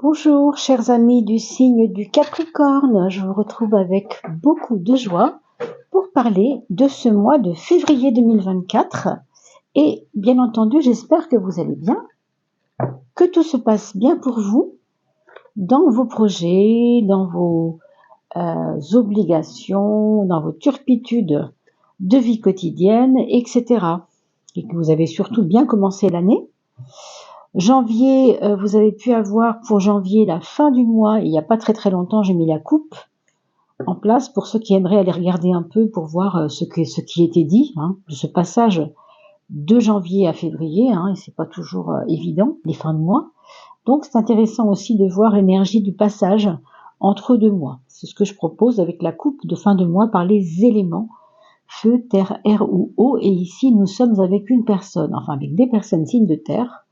Bonjour, chers amis du signe du Capricorne, je vous retrouve avec beaucoup de joie pour parler de ce mois de février 2024 et bien entendu j'espère que vous allez bien, que tout se passe bien pour vous dans vos projets, dans vos obligations, dans vos turpitudes de vie quotidienne, etc. Et que vous avez surtout bien commencé l'année. Janvier, vous avez pu avoir pour janvier la fin du mois, il n'y a pas très longtemps, j'ai mis la coupe en place pour ceux qui aimeraient aller regarder un peu pour voir ce qui était dit, de ce passage de janvier à février, et c'est pas toujours évident, les fins de mois. Donc c'est intéressant aussi de voir l'énergie du passage entre deux mois. C'est ce que je propose avec la coupe de fin de mois par les éléments feu, terre, air ou eau. Et ici, nous sommes avec une personne, enfin avec des personnes signes de terre,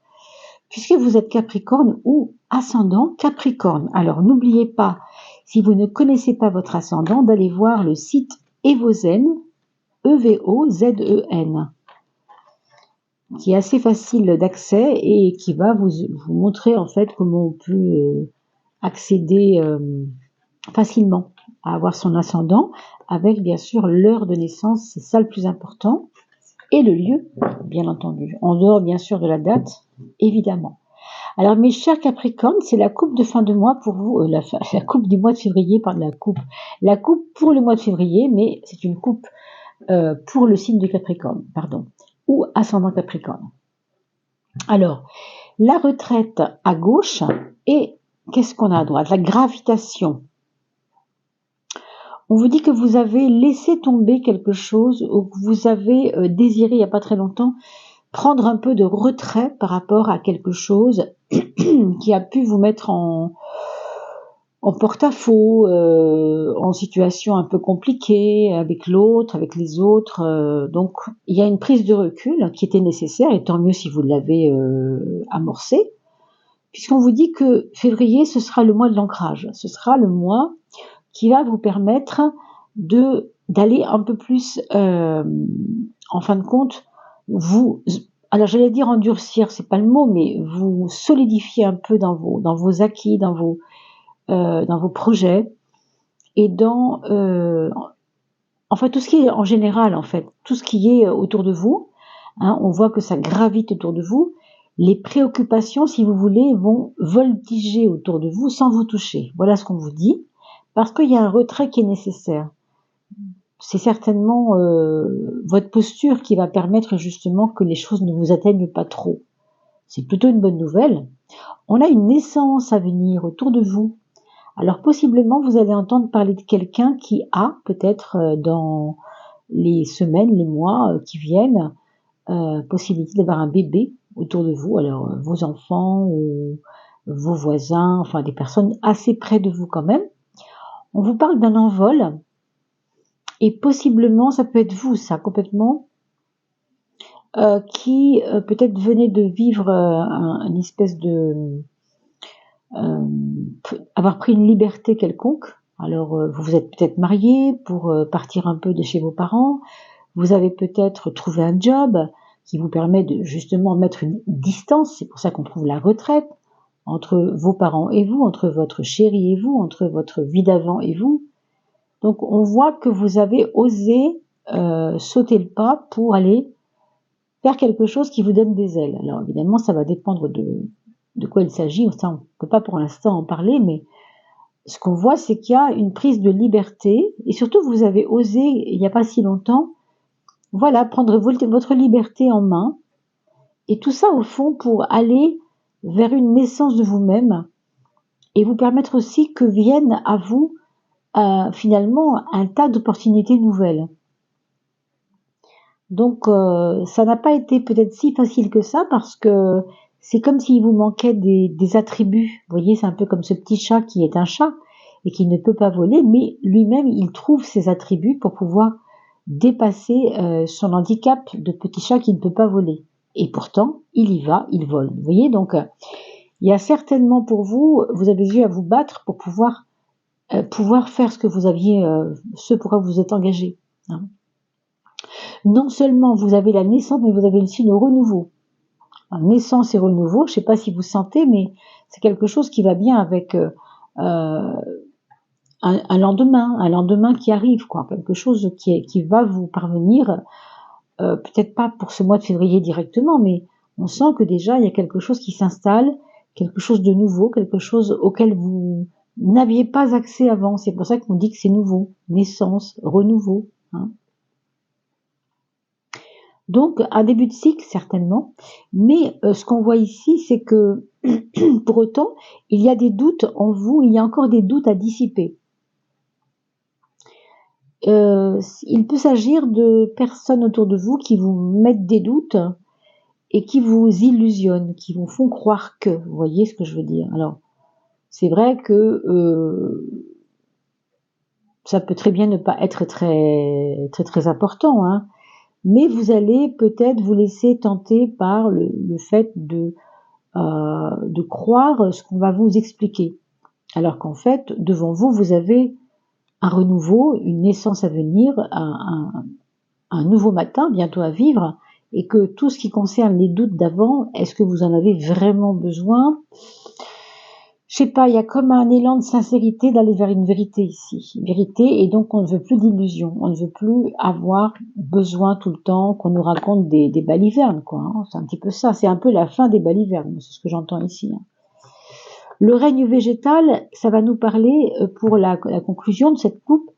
puisque vous êtes Capricorne ou ascendant Capricorne. Alors n'oubliez pas, si vous ne connaissez pas votre ascendant, d'aller voir le site Evozen, Evozen, qui est assez facile d'accès et qui va vous montrer en fait comment on peut accéder facilement à avoir son ascendant, avec bien sûr l'heure de naissance, c'est ça le plus important, et le lieu, bien entendu, en dehors bien sûr de la date, évidemment. Alors mes chers Capricornes, c'est la coupe de fin de mois pour vous, la coupe du mois de février, la coupe pour le mois de février, mais c'est une coupe pour le signe de Capricorne, ou ascendant Capricorne. Alors, la retraite à gauche, et qu'est-ce qu'on a à droite? La gravitation. On vous dit que vous avez laissé tomber quelque chose, ou que vous avez désiré il n'y a pas très longtemps prendre un peu de retrait par rapport à quelque chose qui a pu vous mettre en porte-à-faux, en situation un peu compliquée avec l'autre, avec les autres. Donc il y a une prise de recul qui était nécessaire, et tant mieux si vous l'avez amorcée, puisqu'on vous dit que février, ce sera le mois de l'ancrage. Ce sera le mois qui va vous permettre d'aller un peu plus, en fin de compte, alors j'allais dire endurcir, c'est pas le mot, mais vous solidifier un peu dans vos acquis, dans vos projets, et enfin tout ce qui est en général, en fait, tout ce qui est autour de vous. On voit que ça gravite autour de vous. Les préoccupations, si vous voulez, vont voltiger autour de vous sans vous toucher. Voilà ce qu'on vous dit, parce qu'il y a un retrait qui est nécessaire. C'est certainement votre posture qui va permettre justement que les choses ne vous atteignent pas trop. C'est plutôt une bonne nouvelle. On a une naissance à venir autour de vous. Alors possiblement vous allez entendre parler de quelqu'un qui a peut-être dans les semaines, les mois qui viennent, possibilité d'avoir un bébé autour de vous. Alors vos enfants ou vos voisins, enfin des personnes assez près de vous quand même. On vous parle d'un envol. Et possiblement, ça peut être vous, ça, complètement, qui peut-être venez de vivre une espèce de... avoir pris une liberté quelconque. Alors, vous vous êtes peut-être marié pour partir un peu de chez vos parents. Vous avez peut-être trouvé un job qui vous permet de justement mettre une distance. C'est pour ça qu'on trouve la retraite entre vos parents et vous, entre votre chéri et vous, entre votre vie d'avant et vous. Donc on voit que vous avez osé sauter le pas pour aller faire quelque chose qui vous donne des ailes. Alors évidemment, ça va dépendre de quoi il s'agit. Ça, on ne peut pas pour l'instant en parler, mais ce qu'on voit, c'est qu'il y a une prise de liberté, et surtout vous avez osé, il n'y a pas si longtemps, voilà, prendre votre liberté en main, et tout ça au fond pour aller vers une naissance de vous-même, et vous permettre aussi que viennent à vous finalement un tas d'opportunités nouvelles. Donc ça n'a pas été peut-être si facile que ça, parce que c'est comme s'il vous manquait des attributs. Vous voyez, c'est un peu comme ce petit chat qui est un chat et qui ne peut pas voler, mais lui-même il trouve ses attributs pour pouvoir dépasser son handicap de petit chat qui ne peut pas voler. Et pourtant, il y va, il vole. Vous voyez, donc il y a certainement pour vous, vous avez eu à vous battre pour pouvoir faire ce que vous aviez, ce pourquoi vous êtes engagé. Non seulement vous avez la naissance, mais vous avez aussi le renouveau. naissance et renouveau, je ne sais pas si vous sentez, mais c'est quelque chose qui va bien avec un lendemain qui arrive, quoi, quelque chose qui va vous parvenir, peut-être pas pour ce mois de février directement, mais on sent que déjà il y a quelque chose qui s'installe, quelque chose de nouveau, quelque chose auquel vous n'aviez pas accès avant. C'est pour ça qu'on dit que c'est nouveau, naissance, renouveau. Hein. Donc, un début de cycle, certainement. Mais ce qu'on voit ici, c'est que, pour autant, il y a des doutes en vous, il y a encore des doutes à dissiper. Il peut s'agir de personnes autour de vous qui vous mettent des doutes et qui vous illusionnent, qui vous font croire que. Vous voyez ce que je veux dire? Alors, c'est vrai que ça peut très bien ne pas être très important, hein. Mais vous allez peut-être vous laisser tenter par le fait de croire ce qu'on va vous expliquer. Alors qu'en fait, devant vous, vous avez un renouveau, une naissance à venir, un nouveau matin bientôt à vivre, et que tout ce qui concerne les doutes d'avant, est-ce que vous en avez vraiment besoin? Je sais pas, il y a comme un élan de sincérité d'aller vers une vérité ici. Une vérité, et donc on ne veut plus d'illusions. On ne veut plus avoir besoin tout le temps qu'on nous raconte des balivernes, quoi. Hein. C'est un petit peu ça. C'est un peu la fin des balivernes. C'est ce que j'entends ici. Hein. Le règne végétal, ça va nous parler, pour la conclusion de cette coupe,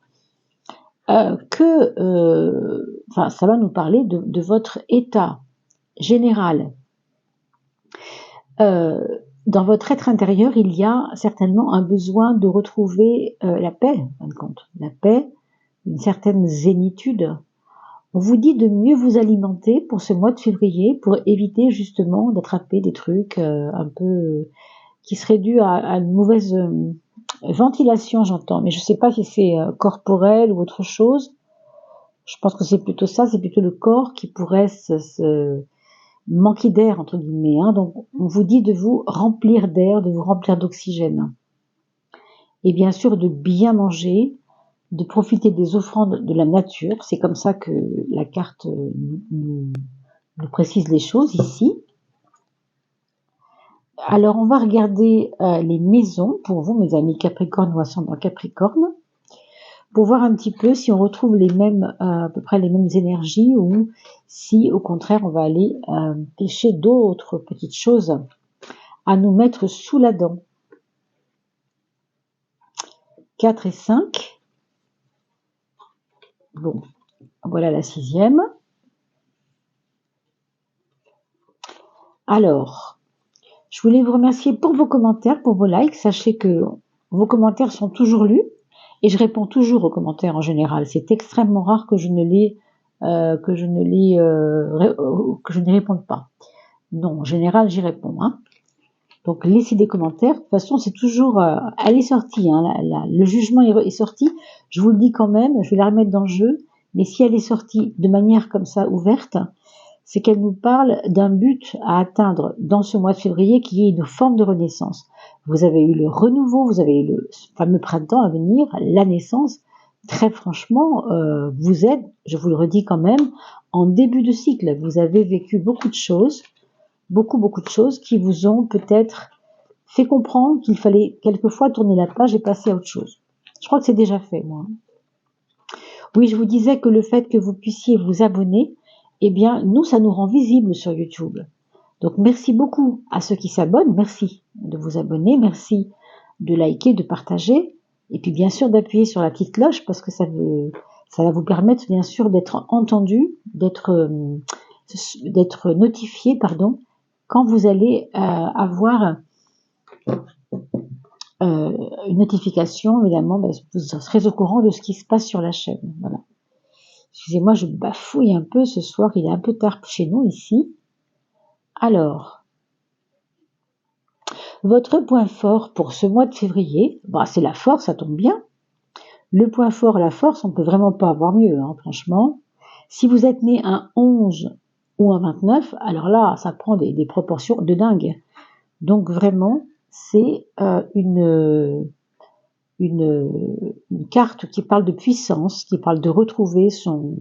ça va nous parler de votre état général. Dans votre être intérieur, il y a certainement un besoin de retrouver la paix, en fin de compte. La paix, une certaine zénitude. On vous dit de mieux vous alimenter pour ce mois de février, pour éviter justement d'attraper des trucs un peu qui seraient dus à une mauvaise ventilation, j'entends. Mais je ne sais pas si c'est corporel ou autre chose. Je pense que c'est plutôt ça, c'est plutôt le corps qui pourrait se manquer d'air, entre guillemets. Hein. Donc, on vous dit de vous remplir d'air, de vous remplir d'oxygène. Et bien sûr, de bien manger, de profiter des offrandes de la nature. C'est comme ça que la carte nous précise les choses ici. Alors, on va regarder les maisons pour vous, mes amis Capricorne ou ascendant Capricorne, pour voir un petit peu si on retrouve les mêmes, à peu près les mêmes énergies, ou si au contraire on va aller pêcher d'autres petites choses à nous mettre sous la dent. 4 et 5. Bon, voilà la 6e. Alors, je voulais vous remercier pour vos commentaires, pour vos likes. Sachez que vos commentaires sont toujours lus. Et je réponds toujours aux commentaires en général. C'est extrêmement rare que je ne réponde pas. Non, en général, j'y réponds. Hein. Donc, laissez des commentaires. De toute façon, c'est toujours... elle est sortie. Hein, le jugement est sorti. Je vous le dis quand même. Je vais la remettre dans le jeu. Mais si elle est sortie de manière comme ça, ouverte, c'est qu'elle nous parle d'un but à atteindre dans ce mois de février qui est une forme de renaissance. Vous avez eu le renouveau, vous avez eu le fameux printemps à venir, la naissance. Très franchement, vous êtes, je vous le redis quand même, en début de cycle. Vous avez vécu beaucoup de choses qui vous ont peut-être fait comprendre qu'il fallait quelquefois tourner la page et passer à autre chose. Je crois que c'est déjà fait, moi. Oui, je vous disais que le fait que vous puissiez vous abonner, eh bien, nous, ça nous rend visibles sur YouTube. Donc, merci beaucoup à ceux qui s'abonnent. Merci de vous abonner. Merci de liker, de partager. Et puis, bien sûr, d'appuyer sur la petite cloche parce que ça va vous permettre, bien sûr, d'être entendu, d'être notifié, quand vous allez avoir une notification. Évidemment, vous serez au courant de ce qui se passe sur la chaîne. Voilà. Excusez-moi, je bafouille un peu ce soir. Il est un peu tard chez nous ici. Alors, votre point fort pour ce mois de février, c'est la force, ça tombe bien. Le point fort, la force, on peut vraiment pas avoir mieux, hein, franchement. Si vous êtes né un 11 ou un 29, alors là, ça prend des proportions de dingue. Donc vraiment, c'est une carte qui parle de puissance, qui parle de retrouver son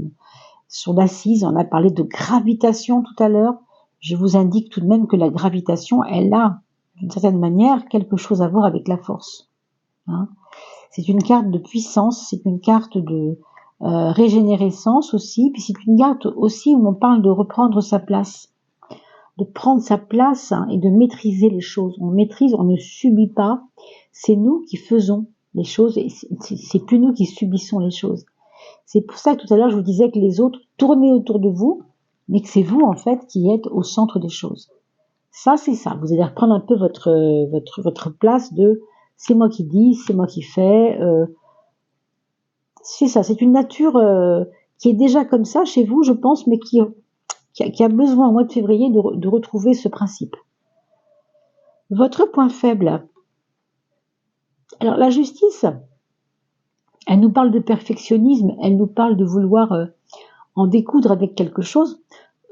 assise. On a parlé de gravitation tout à l'heure. je vous indique tout de même que la gravitation, elle a, d'une certaine manière, quelque chose à voir avec la force. Hein. C'est une carte de puissance, c'est une carte de régénérescence aussi, puis c'est une carte aussi où on parle de reprendre sa place, de prendre sa place et de maîtriser les choses. On maîtrise, on ne subit pas, c'est nous qui faisons les choses et c'est plus nous qui subissons les choses. C'est pour ça que tout à l'heure je vous disais que les autres tournaient autour de vous, mais que c'est vous en fait qui êtes au centre des choses. Ça, c'est ça. Vous allez reprendre un peu votre place de c'est moi qui dis, c'est moi qui fais. C'est ça. C'est une nature qui est déjà comme ça chez vous, je pense, mais qui a besoin au mois de février de retrouver ce principe. Votre point faible. Alors la justice, elle nous parle de perfectionnisme, elle nous parle de vouloir en découdre avec quelque chose.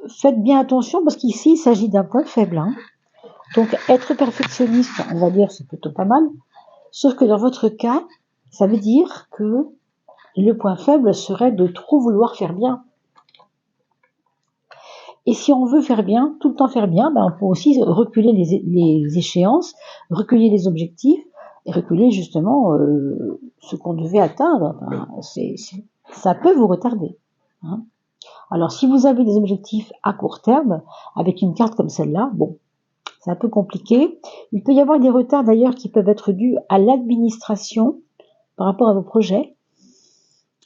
Faites bien attention parce qu'ici il s'agit d'un point faible. Hein. Donc être perfectionniste, on va dire, c'est plutôt pas mal. Sauf que dans votre cas, ça veut dire que le point faible serait de trop vouloir faire bien. Et si on veut faire bien, tout le temps faire bien, on peut aussi reculer les échéances, reculer les objectifs et reculer justement ce qu'on devait atteindre. Ça peut vous retarder. Hein. Alors si vous avez des objectifs à court terme, avec une carte comme celle-là, bon, c'est un peu compliqué. Il peut y avoir des retards d'ailleurs qui peuvent être dus à l'administration par rapport à vos projets.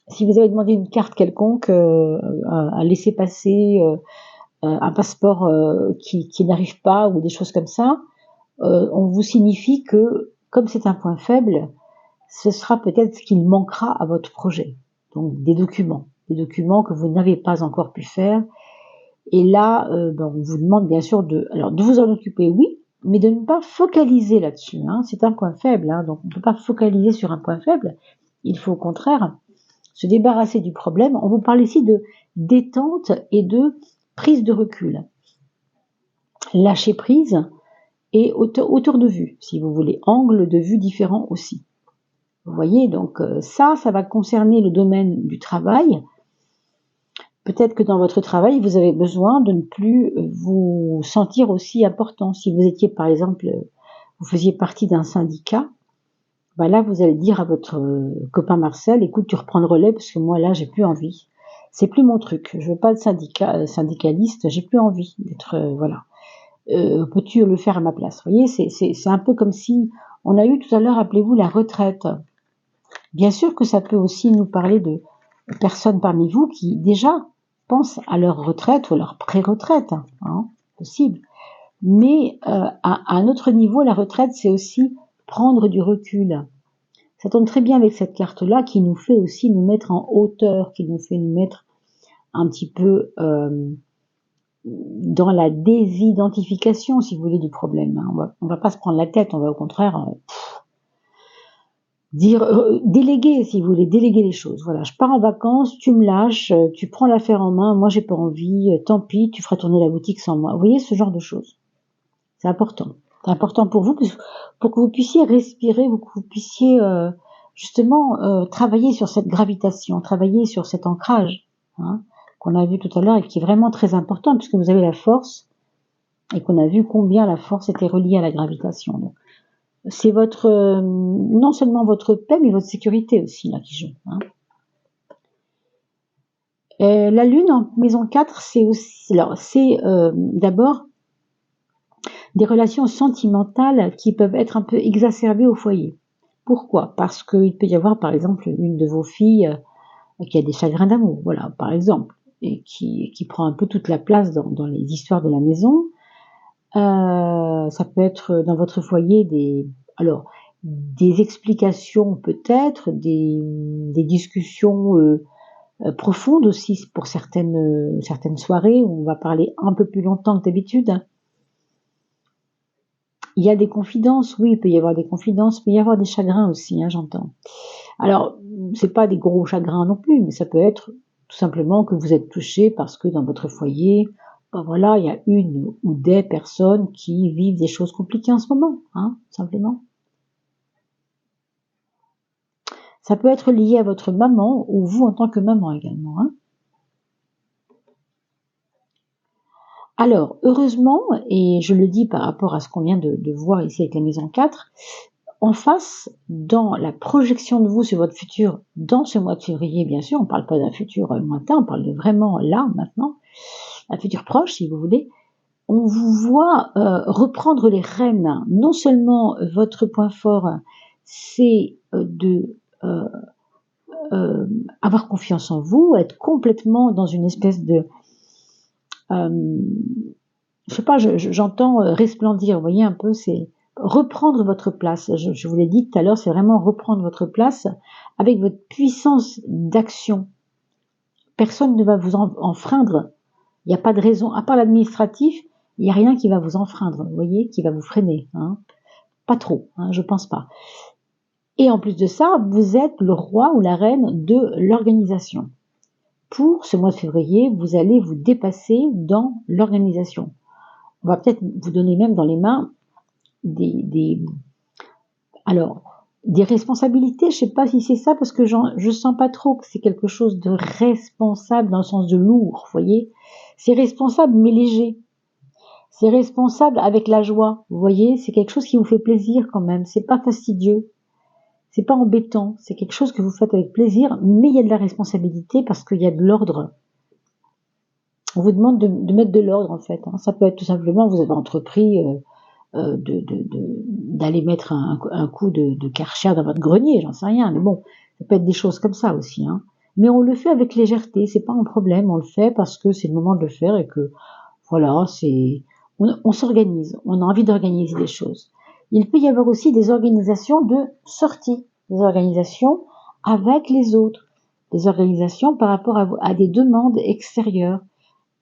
Si vous avez demandé une carte quelconque, un laissez-passer, un passeport qui n'arrive pas ou des choses comme ça, on vous signifie que, comme c'est un point faible, ce sera peut-être ce qu'il manquera à votre projet. Donc des documents que vous n'avez pas encore pu faire. Et là, on vous demande bien sûr de vous en occuper, oui, mais de ne pas focaliser là-dessus. Hein. C'est un point faible, hein, donc on ne peut pas focaliser sur un point faible. Il faut au contraire se débarrasser du problème. On vous parle ici de détente et de prise de recul. Lâcher prise et hauteur de vue, si vous voulez, angle de vue différent aussi. Vous voyez, donc ça va concerner le domaine du travail. Peut-être que dans votre travail, vous avez besoin de ne plus vous sentir aussi important. Si vous étiez, par exemple, vous faisiez partie d'un syndicat, là, vous allez dire à votre copain Marcel, écoute, tu reprends le relais parce que moi, là, j'ai plus envie. C'est plus mon truc. Je veux pas de syndicaliste, j'ai plus envie d'être, voilà. Peux-tu le faire à ma place? Vous voyez, c'est un peu comme si on a eu tout à l'heure, rappelez-vous, la retraite. Bien sûr que ça peut aussi nous parler de personnes parmi vous qui déjà pensent à leur retraite ou à leur pré-retraite, hein, possible. Mais à un autre niveau, la retraite, c'est aussi prendre du recul. Ça tombe très bien avec cette carte-là qui nous fait aussi nous mettre en hauteur, qui nous fait nous mettre un petit peu dans la désidentification, si vous voulez, du problème. Hein. On va pas se prendre la tête, on va au contraire déléguer, si vous voulez, déléguer les choses. Voilà, je pars en vacances, tu me lâches, tu prends l'affaire en main, moi j'ai pas envie, tant pis, tu feras tourner la boutique sans moi. Vous voyez, ce genre de choses. C'est important. C'est important pour vous, pour que vous puissiez respirer, pour que vous puissiez justement travailler sur cette gravitation, travailler sur cet ancrage, hein, qu'on a vu tout à l'heure et qui est vraiment très important puisque vous avez la force et qu'on a vu combien la force était reliée à la gravitation. Donc, c'est votre non seulement votre paix mais votre sécurité aussi là qui joue. Hein. La lune en maison 4, c'est aussi d'abord des relations sentimentales qui peuvent être un peu exacerbées au foyer. Pourquoi? Parce qu'il peut y avoir par exemple une de vos filles qui a des chagrins d'amour, voilà, par exemple, et qui prend un peu toute la place dans les histoires de la maison. Ça peut être dans votre foyer des explications peut-être, des discussions profondes aussi pour certaines soirées où on va parler un peu plus longtemps que d'habitude. Il y a des confidences, oui, il peut y avoir des confidences, il peut y avoir des chagrins aussi, hein, j'entends. Alors, c'est pas des gros chagrins non plus, mais ça peut être tout simplement que vous êtes touché parce que dans votre foyer, voilà, il y a une ou des personnes qui vivent des choses compliquées en ce moment, hein, simplement. Ça peut être lié à votre maman ou vous en tant que maman également. Hein. Alors, heureusement, et je le dis par rapport à ce qu'on vient de voir ici avec la maison 4, en face, dans la projection de vous sur votre futur, dans ce mois de février, bien sûr, on ne parle pas d'un futur lointain, on parle de vraiment là, maintenant, un futur proche, si vous voulez, on vous voit reprendre les rênes. Non seulement votre point fort, c'est de avoir confiance en vous, être complètement dans une espèce de... je sais pas, j'entends resplendir, vous voyez un peu, c'est reprendre votre place. Je vous l'ai dit tout à l'heure, c'est vraiment reprendre votre place avec votre puissance d'action. Personne ne va vous enfreindre. Il n'y a pas de raison, à part l'administratif, il n'y a rien qui va vous enfreindre, vous voyez, qui va vous freiner. Hein. Pas trop, hein, je pense pas. Et en plus de ça, vous êtes le roi ou la reine de l'organisation. Pour ce mois de février, vous allez vous dépasser dans l'organisation. On va peut-être vous donner même dans les mains des responsabilités. Je sais pas si c'est ça parce que je sens pas trop que c'est quelque chose de responsable dans le sens de lourd, vous voyez. C'est responsable mais léger. C'est responsable avec la joie, vous voyez. C'est quelque chose qui vous fait plaisir quand même. C'est pas fastidieux. C'est pas embêtant. C'est quelque chose que vous faites avec plaisir, mais il y a de la responsabilité parce qu'il y a de l'ordre. On vous demande de mettre de l'ordre en fait. Hein. Ça peut être tout simplement, vous avez entrepris d'aller mettre un coup de Karcher dans votre grenier, j'en sais rien. Mais bon, ça peut être des choses comme ça aussi. Hein. Mais on le fait avec légèreté, c'est pas un problème. On le fait parce que c'est le moment de le faire et que voilà, on s'organise. On a envie d'organiser des choses. Il peut y avoir aussi des organisations de sortie, des organisations avec les autres, des organisations par rapport à des demandes extérieures.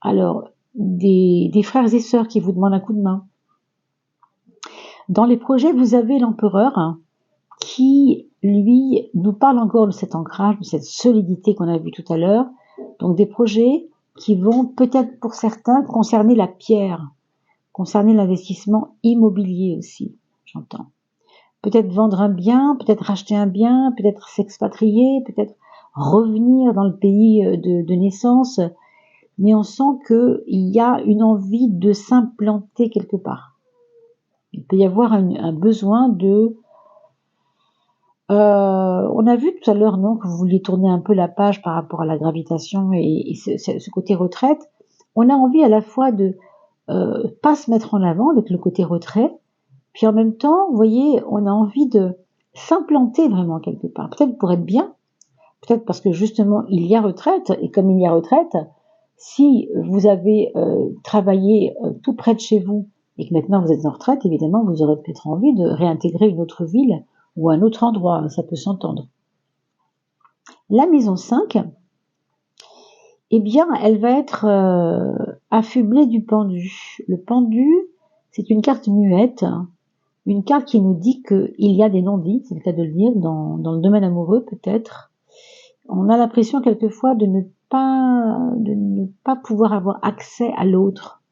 Alors, des frères et sœurs qui vous demandent un coup de main. Dans les projets, vous avez l'empereur hein, qui, lui, nous parle encore de cet ancrage, de cette solidité qu'on a vu tout à l'heure. Donc des projets qui vont peut-être pour certains concerner la pierre, concerner l'investissement immobilier aussi, j'entends. Peut-être vendre un bien, peut-être racheter un bien, peut-être s'expatrier, peut-être revenir dans le pays de naissance, mais on sent qu'il y a une envie de s'implanter quelque part. Il peut y avoir un besoin de... on a vu tout à l'heure, non, que vous vouliez tourner un peu la page par rapport à la gravitation et ce côté retraite. On a envie à la fois de pas se mettre en avant avec le côté retrait, puis en même temps, vous voyez, on a envie de s'implanter vraiment quelque part. Peut-être pour être bien, peut-être parce que justement il y a retraite, et comme il y a retraite, si vous avez travaillé tout près de chez vous et que maintenant vous êtes en retraite, évidemment vous aurez peut-être envie de réintégrer une autre ville ou un autre endroit, ça peut s'entendre. La maison 5, eh bien, elle va être affublée du pendu. Le pendu, c'est une carte muette, une carte qui nous dit qu'il y a des non-dits, c'est le cas de le dire, dans le domaine amoureux peut-être. On a l'impression quelquefois de ne pas pouvoir avoir accès à l'autre,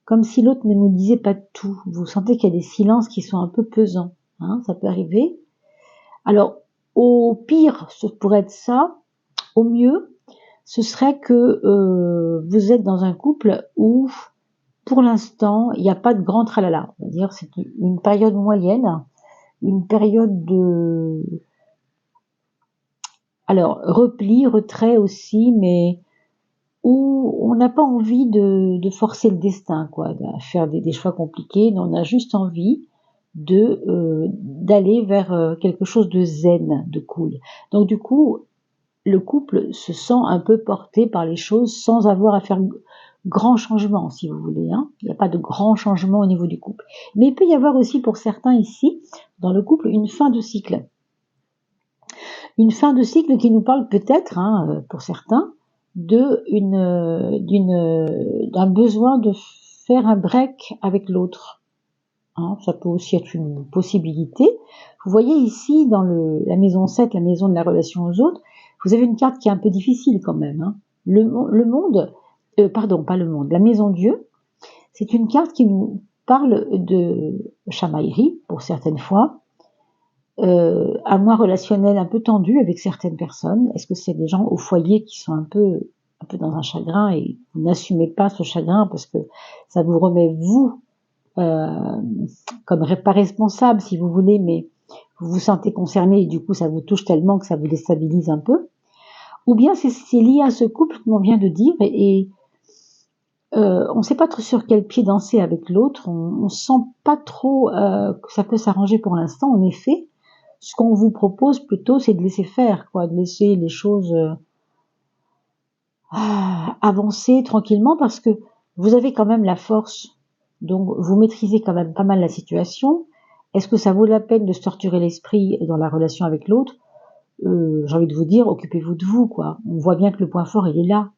comme si l'autre ne nous disait pas tout. Vous sentez qu'il y a des silences qui sont un peu pesants, hein, ça peut arriver. Alors, au pire, ce pourrait être ça. Au mieux, ce serait que vous êtes dans un couple où, pour l'instant, il n'y a pas de grand tralala. On va dire c'est une période moyenne, une période de... Alors, repli, retrait aussi, mais où on n'a pas envie de forcer le destin, quoi, de faire des choix compliqués. On a juste envie d'aller vers quelque chose de zen, de cool. Donc du coup, le couple se sent un peu porté par les choses sans avoir à faire grand changement, si vous voulez. Hein. Il n'y a pas de grand changement au niveau du couple. Mais il peut y avoir aussi pour certains ici, dans le couple, une fin de cycle. Une fin de cycle qui nous parle peut-être, hein, pour certains, d'un besoin de faire un break avec l'autre. Hein, ça peut aussi être une possibilité. Vous voyez ici, dans la maison 7, la maison de la relation aux autres, vous avez une carte qui est un peu difficile quand même. Hein. La maison Dieu, c'est une carte qui nous parle de chamaillerie, pour certaines fois, un mois relationnel un peu tendu avec certaines personnes. Est-ce que c'est des gens au foyer qui sont un peu un peu dans un chagrin et vous n'assumez pas ce chagrin parce que ça vous remet vous comme pas responsable si vous voulez, mais vous vous sentez concerné et du coup ça vous touche tellement que ça vous déstabilise un peu. Ou bien c'est lié à ce couple qu'on vient de dire et on ne sait pas trop sur quel pied danser avec l'autre, on ne sent pas trop que ça peut s'arranger pour l'instant. En effet, ce qu'on vous propose plutôt, c'est de laisser faire, quoi, de laisser les choses avancer tranquillement parce que vous avez quand même la force, donc vous maîtrisez quand même pas mal la situation. Est-ce que ça vaut la peine de se torturer l'esprit dans la relation avec l'autre? J'ai envie de vous dire, occupez-vous de vous, quoi. On voit bien que le point fort, il est là.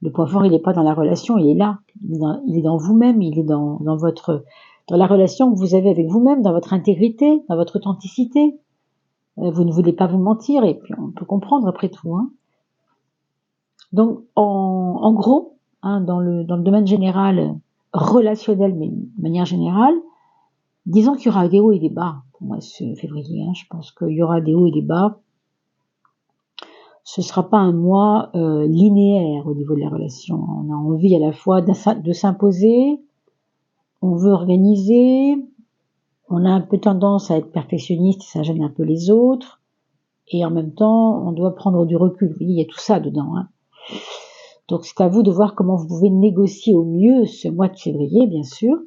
Le point fort, il n'est pas dans la relation, il est là. Il est dans vous-même, il est dans la relation que vous avez avec vous-même, dans votre intégrité, dans votre authenticité. Vous ne voulez pas vous mentir, et puis on peut comprendre après tout. Hein. Donc, en gros, hein, dans le domaine général, relationnel, mais de manière générale, disons qu'il y aura des hauts et des bas. Pour moi, c'est février, hein, je pense qu'il y aura des hauts et des bas. Ce sera pas un mois linéaire au niveau de la relation. On a envie à la fois de s'imposer, on veut organiser, on a un peu tendance à être perfectionniste et ça gêne un peu les autres, et en même temps, on doit prendre du recul. Vous voyez, il y a tout ça dedans. Hein. Donc c'est à vous de voir comment vous pouvez négocier au mieux ce mois de février, bien sûr.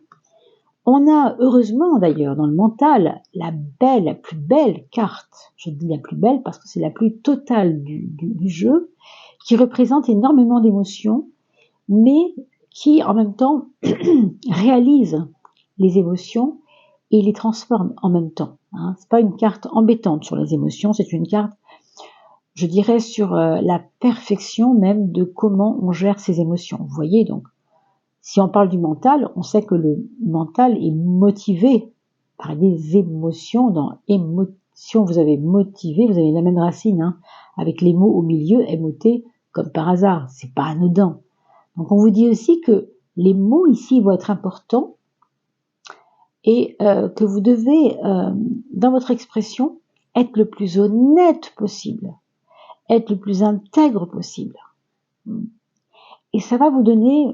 On a, heureusement d'ailleurs, dans le mental, la plus belle carte, je dis la plus belle parce que c'est la plus totale du jeu, qui représente énormément d'émotions, mais qui en même temps réalise les émotions et les transforme en même temps. Hein. C'est pas une carte embêtante sur les émotions, c'est une carte, je dirais, sur la perfection même de comment on gère ses émotions. Vous voyez, donc, si on parle du mental, on sait que le mental est motivé par des émotions. Dans émotion, vous avez motivé, vous avez la même racine, hein, avec les mots au milieu, émoté, comme par hasard. C'est pas anodin. Donc on vous dit aussi que les mots ici vont être importants et que vous devez, dans votre expression, être le plus honnête possible, être le plus intègre possible. Et ça va vous donner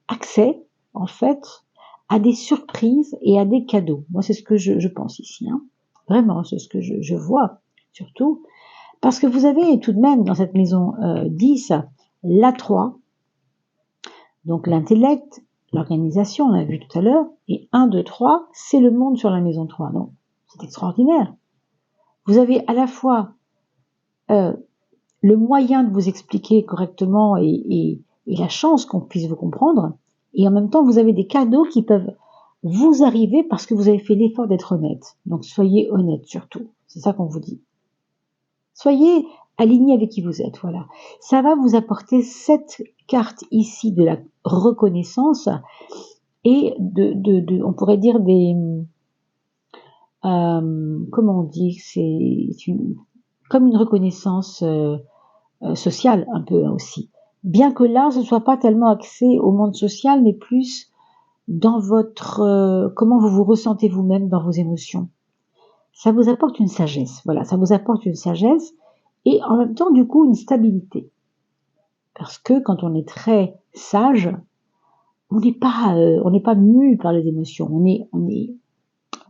accès, en fait, à des surprises et à des cadeaux. Moi, c'est ce que je pense ici. Hein. Vraiment, c'est ce que je vois, surtout. Parce que vous avez tout de même, dans cette maison 10, la 3, donc l'intellect, l'organisation, on l'a vu tout à l'heure, et 1, 2, 3, c'est le monde sur la maison 3. Donc, c'est extraordinaire. Vous avez à la fois le moyen de vous expliquer correctement et la chance qu'on puisse vous comprendre, et en même temps, vous avez des cadeaux qui peuvent vous arriver parce que vous avez fait l'effort d'être honnête. Donc, soyez honnête surtout. C'est ça qu'on vous dit. Soyez aligné avec qui vous êtes, voilà. Ça va vous apporter cette carte ici de la reconnaissance et on pourrait dire des, comment on dit, c'est comme une reconnaissance sociale un peu aussi. Bien que là, ce soit pas tellement axé au monde social, mais plus dans votre comment vous vous ressentez vous-même dans vos émotions. Ça vous apporte une sagesse, voilà, ça vous apporte une sagesse et en même temps du coup une stabilité. Parce que quand on est très sage, on n'est pas mu par les émotions, on est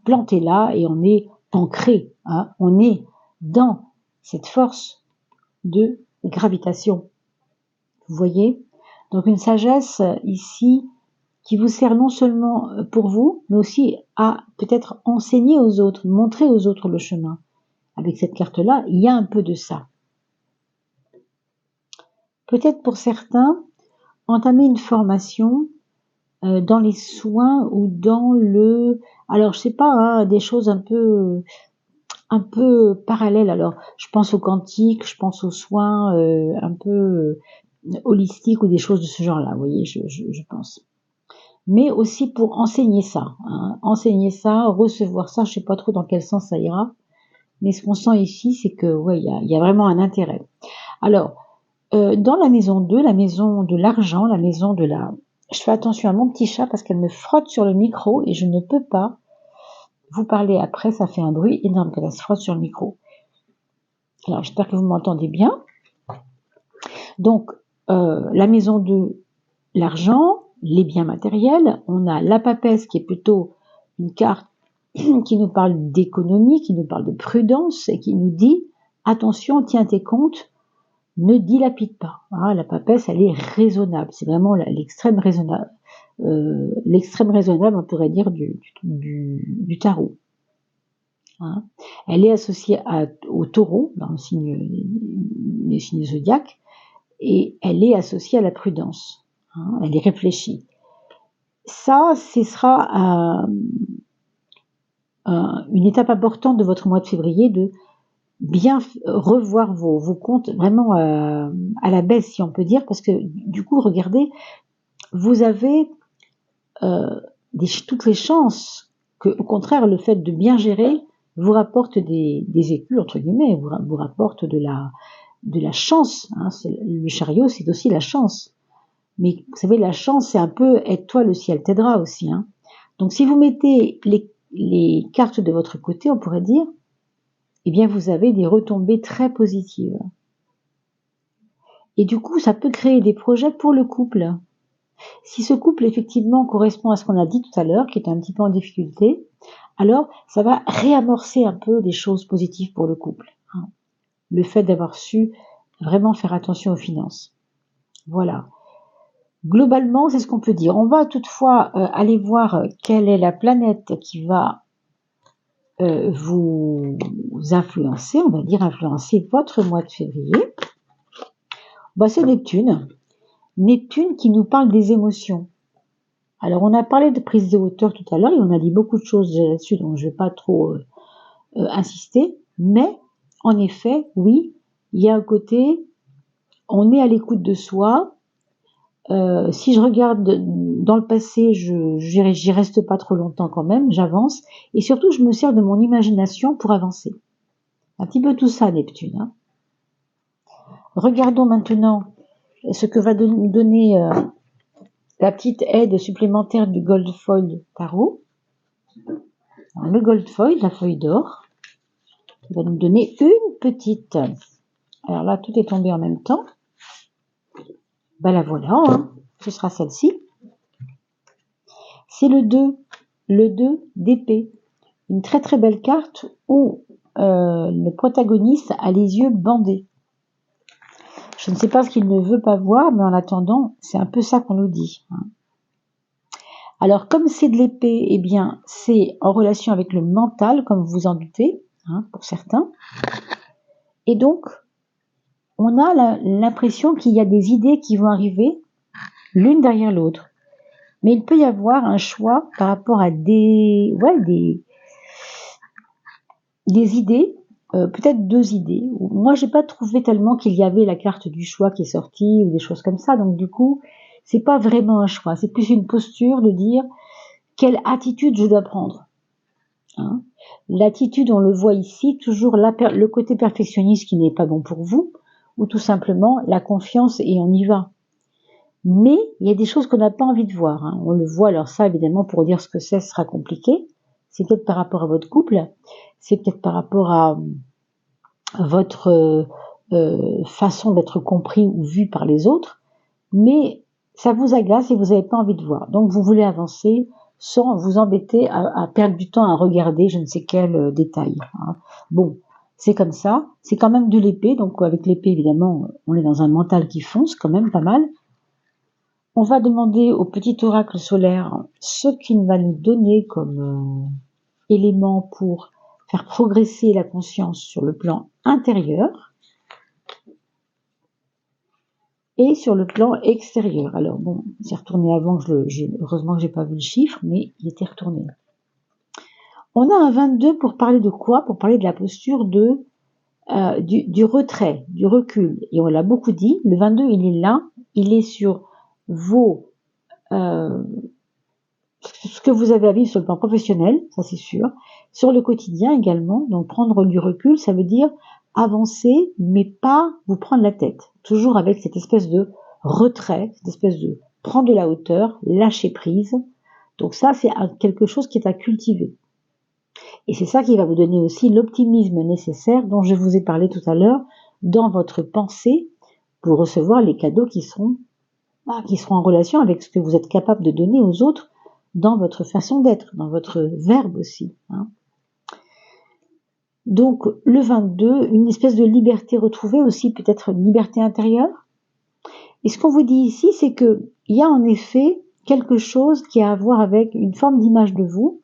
planté là et on est ancré, hein, on est dans cette force de gravitation. Vous voyez? Donc une sagesse ici qui vous sert non seulement pour vous, mais aussi à peut-être enseigner aux autres, montrer aux autres le chemin. Avec cette carte-là, il y a un peu de ça. Peut-être pour certains, entamer une formation dans les soins ou dans le... Alors, je sais pas, hein, des choses un peu parallèles. Alors, je pense au quantique, je pense aux soins un peu holistiques ou des choses de ce genre-là, vous voyez, je pense. Mais aussi pour enseigner ça, hein, recevoir ça, je sais pas trop dans quel sens ça ira, mais ce qu'on sent ici, c'est que ouais, il y a vraiment un intérêt. Alors, dans la maison 2, la maison de l'argent, la maison de la... Je fais attention à mon petit chat parce qu'elle me frotte sur le micro et je ne peux pas vous parler après, ça fait un bruit énorme qu'elle se frotte sur le micro. Alors, j'espère que vous m'entendez bien. Donc, la maison de l'argent, les biens matériels. On a la papesse qui est plutôt une carte qui nous parle d'économie, qui nous parle de prudence et qui nous dit attention, tiens tes comptes, ne dilapide pas. Ah, la papesse, elle est raisonnable. C'est vraiment l'extrême raisonnable. L'extrême raisonnable, on pourrait dire, du tarot. Hein. Elle est associée au taureau, dans le signe, les signes zodiaques, et elle est associée à la prudence. Hein. Elle est réfléchie. Ça, ce sera une étape importante de votre mois de février, de bien revoir vos comptes vraiment à la baisse, si on peut dire, parce que du coup, regardez, vous avez toutes les chances que, au contraire, le fait de bien gérer vous rapporte des écus, entre guillemets, vous rapporte de la chance. Hein. Le chariot, c'est aussi la chance. Mais vous savez, la chance, c'est un peu aide-toi, le ciel t'aidera aussi. Hein. Donc si vous mettez les cartes de votre côté, on pourrait dire, eh bien vous avez des retombées très positives. Et du coup, ça peut créer des projets pour le couple. Si ce couple effectivement correspond à ce qu'on a dit tout à l'heure, qui est un petit peu en difficulté, alors ça va réamorcer un peu des choses positives pour le couple. Hein. Le fait d'avoir su vraiment faire attention aux finances. Voilà. Globalement, c'est ce qu'on peut dire. On va toutefois aller voir quelle est la planète qui va vous influencer, on va dire influencer votre mois de février. Bah, c'est Neptune. Neptune qui nous parle des émotions. Alors, on a parlé de prise de hauteur tout à l'heure et on a dit beaucoup de choses là-dessus, donc je ne vais pas trop insister. Mais, en effet, oui, il y a un côté, on est à l'écoute de soi. Si je regarde dans le passé, j'y reste pas trop longtemps quand même, j'avance. Et surtout, je me sers de mon imagination pour avancer. Un petit peu tout ça, Neptune. Hein. Regardons maintenant ce que va nous donner la petite aide supplémentaire du Gold Foil Tarot. Alors, le Gold Foil, la feuille d'or, va nous donner une petite. Alors là, tout est tombé en même temps. Ben la voilà, hein. Ce sera celle-ci. C'est le 2 d'épée. Une très très belle carte où le protagoniste a les yeux bandés. Je ne sais pas ce qu'il ne veut pas voir, mais en attendant, c'est un peu ça qu'on nous dit. Hein. Alors, comme c'est de l'épée, eh bien, c'est en relation avec le mental, comme vous en doutez, hein, pour certains. Et donc, on a l'impression qu'il y a des idées qui vont arriver l'une derrière l'autre. Mais il peut y avoir un choix par rapport à des idées, peut-être 2 idées. Moi, j'ai pas trouvé tellement qu'il y avait la carte du choix qui est sortie ou des choses comme ça. Donc, du coup, c'est pas vraiment un choix. C'est plus une posture de dire quelle attitude je dois prendre. Hein. L'attitude, on le voit ici, toujours le côté perfectionniste qui n'est pas bon pour vous, ou tout simplement la confiance et on y va. Mais il y a des choses qu'on n'a pas envie de voir. Hein. On le voit, alors ça, évidemment, pour dire ce que c'est, ce sera compliqué. C'est peut-être par rapport à votre couple, c'est peut-être par rapport à votre façon d'être compris ou vu par les autres, mais ça vous agace et vous n'avez pas envie de voir. Donc vous voulez avancer sans vous embêter à perdre du temps à regarder je ne sais quel détail. Hein. Bon, c'est comme ça, c'est quand même de l'épée, donc avec l'épée évidemment on est dans un mental qui fonce quand même pas mal. On va demander au petit oracle solaire ce qu'il va nous donner comme élément pour faire progresser la conscience sur le plan intérieur et sur le plan extérieur. Alors bon, c'est retourné avant, heureusement que j'ai pas vu le chiffre, mais il était retourné. On a un 22 pour parler de quoi? Pour parler de la posture du retrait, du recul. Et on l'a beaucoup dit, le 22 il est là, il est sur ce que vous avez à vivre sur le plan professionnel, ça c'est sûr, sur le quotidien également, donc prendre du recul, ça veut dire avancer, mais pas vous prendre la tête, toujours avec cette espèce de retrait, cette espèce de prendre de la hauteur, lâcher prise, donc ça c'est quelque chose qui est à cultiver. Et c'est ça qui va vous donner aussi l'optimisme nécessaire dont je vous ai parlé tout à l'heure dans votre pensée pour recevoir les cadeaux qui seront en relation avec ce que vous êtes capable de donner aux autres dans votre façon d'être, dans votre verbe aussi. Donc le 22, une espèce de liberté retrouvée aussi, peut-être une liberté intérieure. Et ce qu'on vous dit ici, c'est que il y a en effet quelque chose qui a à voir avec une forme d'image de vous,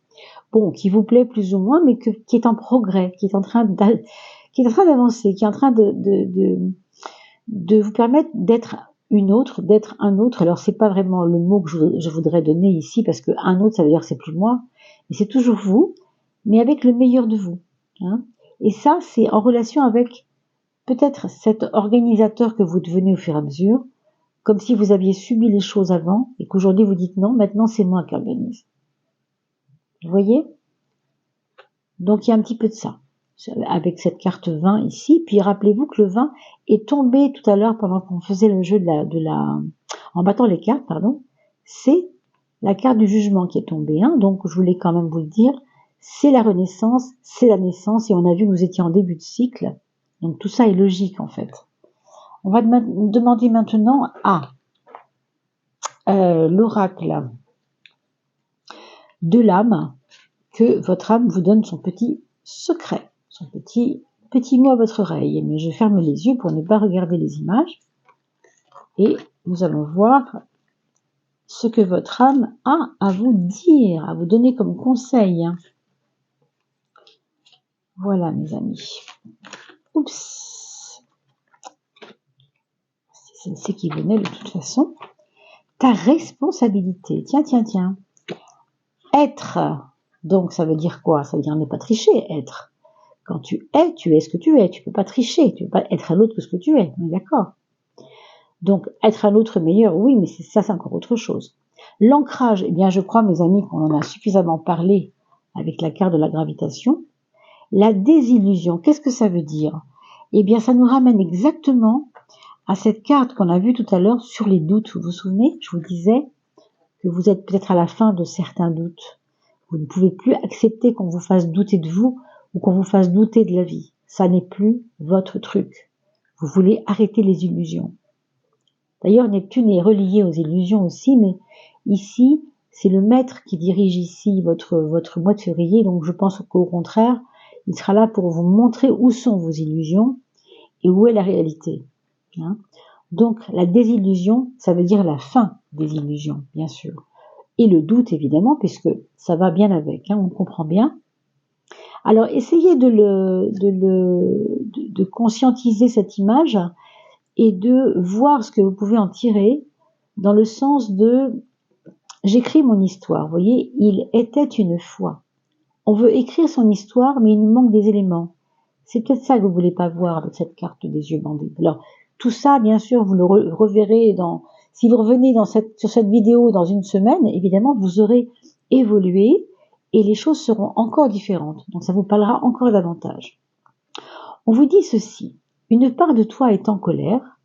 qui vous plaît plus ou moins, mais qui est en progrès, qui est en train d'avancer, qui est en train de vous permettre d'être une autre, d'être un autre. Alors c'est pas vraiment le mot que je voudrais donner ici, parce que un autre, ça veut dire que c'est plus moi, mais c'est toujours vous, mais avec le meilleur de vous. Et ça, c'est en relation avec peut-être cet organisateur que vous devenez au fur et à mesure, comme si vous aviez subi les choses avant et qu'aujourd'hui vous dites non, maintenant c'est moi qui organise. Vous voyez? Donc il y a un petit peu de ça avec cette carte 20 ici. Puis rappelez-vous que le 20 est tombé tout à l'heure pendant qu'on faisait le jeu en battant les cartes, c'est la carte du jugement qui est tombée. Donc je voulais quand même vous le dire, c'est la renaissance, c'est la naissance, et on a vu que vous étiez en début de cycle. Donc tout ça est logique en fait. On va demander maintenant à l'oracle de l'âme, que votre âme vous donne son petit secret, son petit mot à votre oreille. Mais je ferme les yeux pour ne pas regarder les images. Et nous allons voir ce que votre âme a à vous dire, à vous donner comme conseil. Voilà mes amis. Oups. C'est ce qui venait de toute façon. Ta responsabilité. Tiens. Être. Donc ça veut dire quoi? Ça veut dire ne pas tricher, être. Quand tu es ce que tu es. Tu peux pas tricher, tu peux pas être un autre que ce que tu es. On est d'accord? Donc être un autre meilleur, oui, mais c'est encore autre chose. L'ancrage, eh bien je crois mes amis qu'on en a suffisamment parlé avec la carte de la gravitation. La désillusion, qu'est-ce que ça veut dire? Eh bien ça nous ramène exactement à cette carte qu'on a vue tout à l'heure sur les doutes. Vous vous souvenez? Je vous disais que vous êtes peut-être à la fin de certains doutes. Vous ne pouvez plus accepter qu'on vous fasse douter de vous ou qu'on vous fasse douter de la vie. Ça n'est plus votre truc. Vous voulez arrêter les illusions. D'ailleurs, Neptune est relié aux illusions aussi, mais ici, c'est le maître qui dirige ici votre mois de février. Donc je pense qu'au contraire, il sera là pour vous montrer où sont vos illusions et où est la réalité. Donc la désillusion, ça veut dire la fin des illusions, bien sûr. Et le doute, évidemment, puisque ça va bien avec, on comprend bien. Alors, essayez de conscientiser cette image et de voir ce que vous pouvez en tirer dans le sens de « j'écris mon histoire ». Vous voyez, il était une fois. On veut écrire son histoire, mais il nous manque des éléments. C'est peut-être ça que vous voulez pas voir avec cette carte des yeux bandés. Alors, tout ça, bien sûr, vous le reverrez si vous revenez sur cette vidéo dans une semaine, évidemment, vous aurez évolué et les choses seront encore différentes. Donc, ça vous parlera encore davantage. On vous dit ceci. Une part de toi est en colère,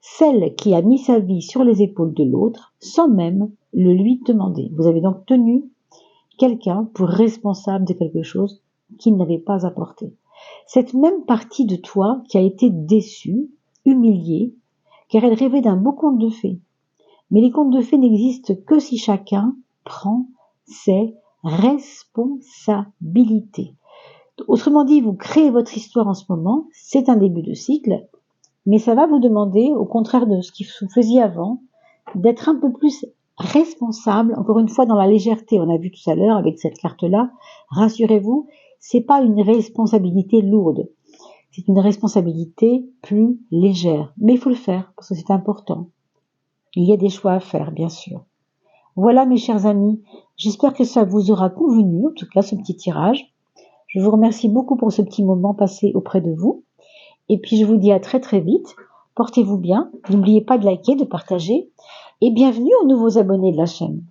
celle qui a mis sa vie sur les épaules de l'autre, sans même le lui demander. Vous avez donc tenu quelqu'un pour responsable de quelque chose qu'il n'avait pas apporté. Cette même partie de toi qui a été déçue, humiliée, car elle rêvait d'un beau conte de fées. Mais les contes de fées n'existent que si chacun prend ses responsabilités. Autrement dit, vous créez votre histoire en ce moment, c'est un début de cycle, mais ça va vous demander, au contraire de ce que vous faisiez avant, d'être un peu plus responsable, encore une fois dans la légèreté, on a vu tout à l'heure avec cette carte-là, rassurez-vous, c'est pas une responsabilité lourde, c'est une responsabilité plus légère, mais il faut le faire parce que c'est important. Il y a des choix à faire, bien sûr. Voilà mes chers amis, j'espère que ça vous aura convenu, en tout cas ce petit tirage. Je vous remercie beaucoup pour ce petit moment passé auprès de vous, et puis je vous dis à très très vite, portez-vous bien, n'oubliez pas de liker, de partager, et bienvenue aux nouveaux abonnés de la chaîne.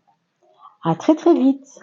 À très très vite.